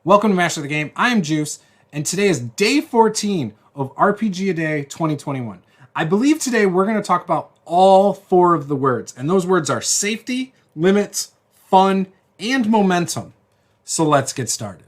Welcome to Master the Game. I am Juice, and today is day 14 of RPG A Day 2021. I believe today we're going to talk about all four of the words, and those words are safety, limits, fun, and momentum. So let's get started.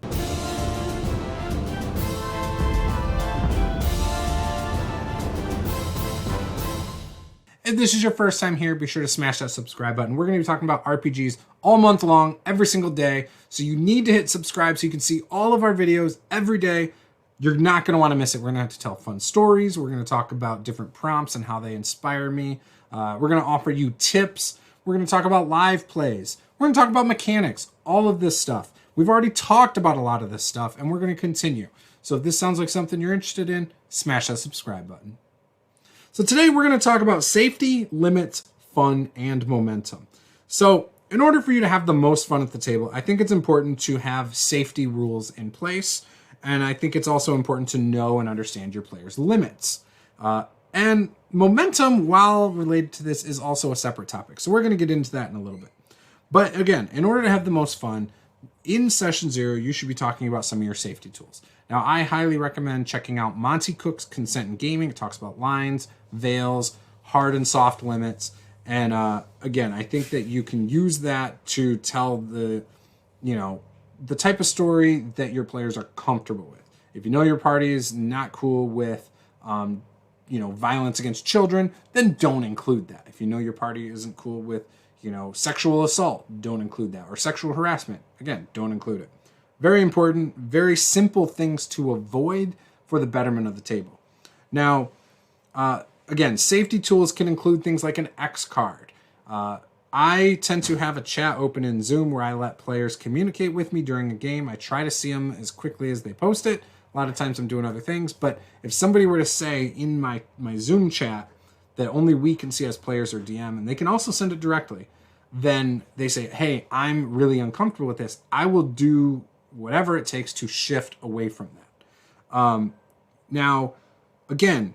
If this is your first time here, be sure to smash that subscribe button. We're going to be talking about RPGs all month long, every single day. So you need to hit subscribe so you can see all of our videos every day. You're not going to want to miss it. We're going to have to tell fun stories. We're going to talk about different prompts and how they inspire me. We're going to offer you tips. We're going to talk about live plays. We're going to talk about mechanics, all of this stuff. We've already talked about a lot of this stuff, and we're going to continue. So if this sounds like something you're interested in, smash that subscribe button. So today we're going to talk about safety, limits, fun, and momentum. So in order for you to have the most fun at the table, I think it's important to have safety rules in place. And I think it's also important to know and understand your players' limits. And momentum, while related to this, is also a separate topic. So we're going to get into that in a little bit. But again, in order to have the most fun, in session 0, you should be talking about some of your safety tools. Now, I highly recommend checking out Monty Cook's Consent in Gaming. It talks about lines, veils, hard and soft limits. And again, I think that you can use that to tell the type of story that your players are comfortable with. If you know your party is not cool with, violence against children, then don't include that. If you know your party isn't cool with, sexual assault, don't include that. Or sexual harassment, again, don't include it. Very important, very simple things to avoid for the betterment of the table. Now, again, safety tools can include things like an X card. I tend to have a chat open in Zoom where I let players communicate with me during a game. I try to see them as quickly as they post it. A lot of times I'm doing other things, but if somebody were to say in my Zoom chat that only we can see as players or DM, and they can also send it directly, then they say, hey, I'm really uncomfortable with this. I will do whatever it takes to shift away from that. Now, again,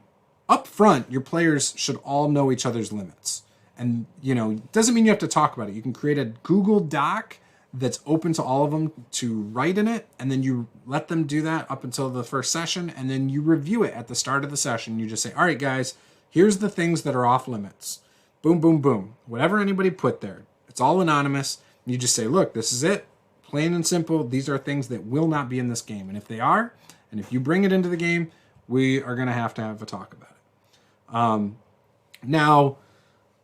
up front, your players should all know each other's limits. And, it doesn't mean you have to talk about it. You can create a Google Doc that's open to all of them to write in it, and then you let them do that up until the first session, and then you review it at the start of the session. You just say, all right, guys, here's the things that are off limits. Boom, boom, boom. Whatever anybody put there, it's all anonymous. You just say, look, this is it. Plain and simple. These are things that will not be in this game. And if they are, and if you bring it into the game, we are going to have a talk about it. Now,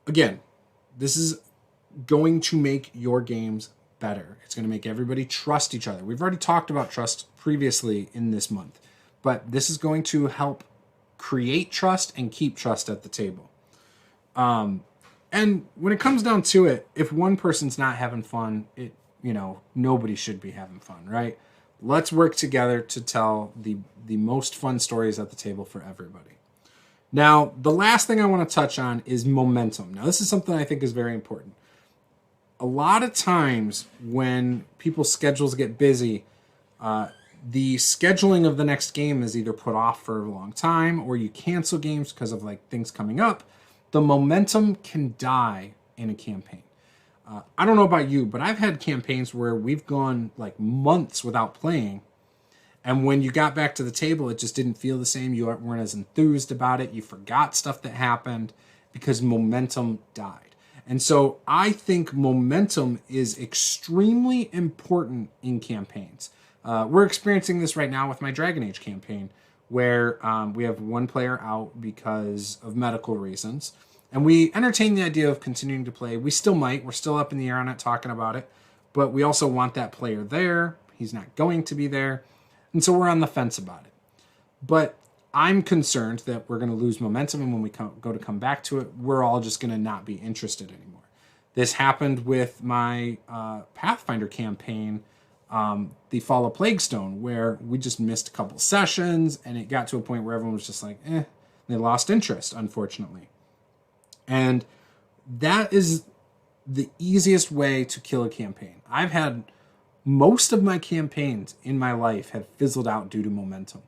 again, this is going to make your games better. It's going to make everybody trust each other. We've already talked about trust previously in this month, but this is going to help create trust and keep trust at the table. And when it comes down to it, if one person's not having fun, nobody should be having fun, right? Let's work together to tell the most fun stories at the table for everybody. Now, the last thing I want to touch on is momentum. Now, this is something I think is very important. A lot of times when people's schedules get busy, the scheduling of the next game is either put off for a long time or you cancel games because of things coming up. The momentum can die in a campaign. I don't know about you, but I've had campaigns where we've gone months without playing. And when you got back to the table, it just didn't feel the same. You weren't as enthused about it. You forgot stuff that happened because momentum died. And so I think momentum is extremely important in campaigns. We're experiencing this right now with my Dragon Age campaign, where we have one player out because of medical reasons. And we entertain the idea of continuing to play. We still might. We're still up in the air on it, talking about it. But we also want that player there. He's not going to be there. And so we're on the fence about it. But I'm concerned that we're going to lose momentum, and when we go to come back to it, we're all just going to not be interested anymore. This happened with my Pathfinder campaign, the Fall of Plaguestone, where we just missed a couple sessions, and it got to a point where everyone was just like, they lost interest, unfortunately. And that is the easiest way to kill a campaign. I've had most of my campaigns in my life have fizzled out due to momentum.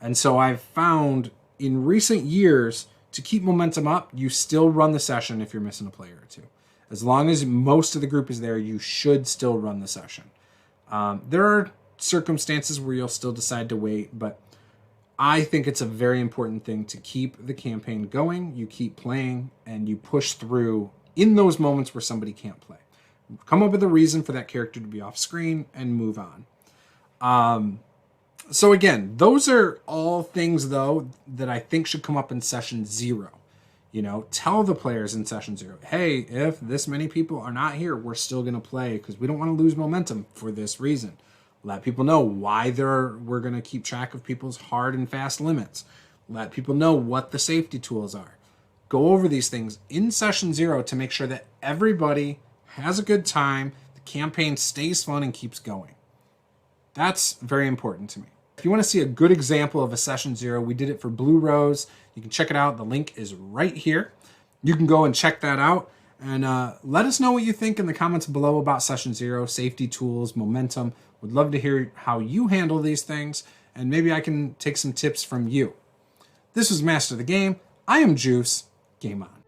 And so I've found in recent years, to keep momentum up, you still run the session if you're missing a player or two. As long as most of the group is there, you should still run the session. There are circumstances where you'll still decide to wait, but I think it's a very important thing to keep the campaign going. You keep playing and you push through in those moments where somebody can't play. Come up with a reason for that character to be off screen and move on. So again, those are all things, though, that I think should come up in session 0. You know, tell the players in session 0, hey, if this many people are not here, we're still going to play because we don't want to lose momentum for this reason. Let people know why we're going to keep track of people's hard and fast limits. Let people know what the safety tools are. Go over these things in session 0 to make sure that everybody has a good time, the campaign stays fun and keeps going. That's very important to me. If you want to see a good example of a session 0, we did it for Blue Rose. You can check it out. The link is right here. You can go and check that out. And let us know what you think in the comments below about session 0, safety tools, momentum. Would love to hear how you handle these things, and maybe I can take some tips from you. This was Master the Game. I am Juice. Game on.